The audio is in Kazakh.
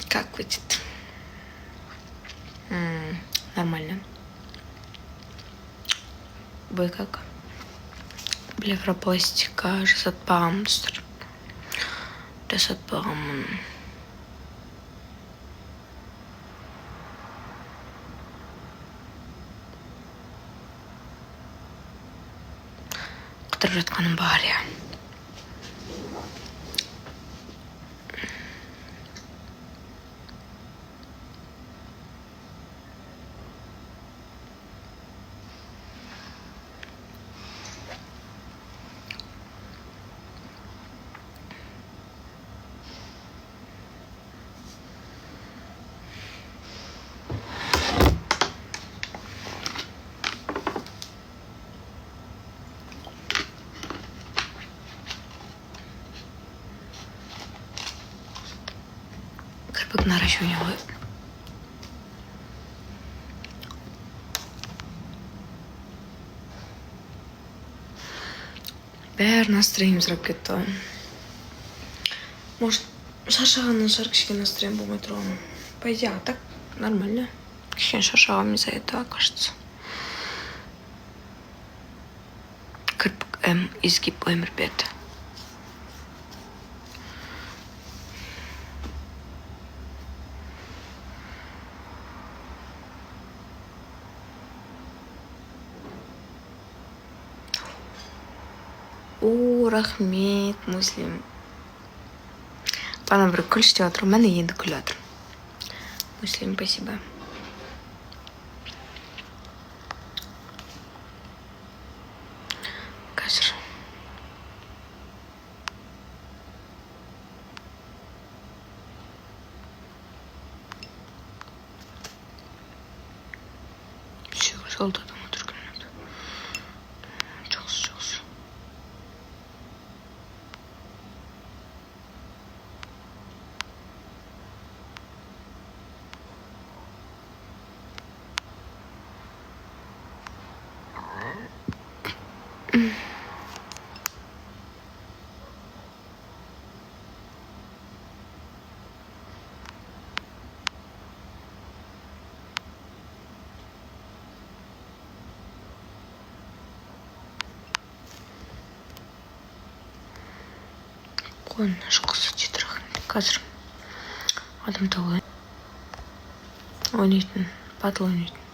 Как будет? Нормально. Вы как? Блефропластика жасатпағанбыздар. Жасатпағанмын. Қыдырып жатқаным бар, я. Кірпік наращивание ғой. Бәрі настроением сұрап кетті. Может, шаршағаннан шығар кішкене настроением болмай тұрған. По идее, а так нормально. Кішкене шаршағанмын из-за этого, кажется. Кірпік изгиб өмірбет. Рахмет, Муслим. Бана бір күлші деп отыр, мәне енді күліп отыр. Муслим, спасибо. Қазір. Все, солдатым. Қойын шыққысы жетір рахмет. Қазір адамда ойнайтын, батыл ойнайтын.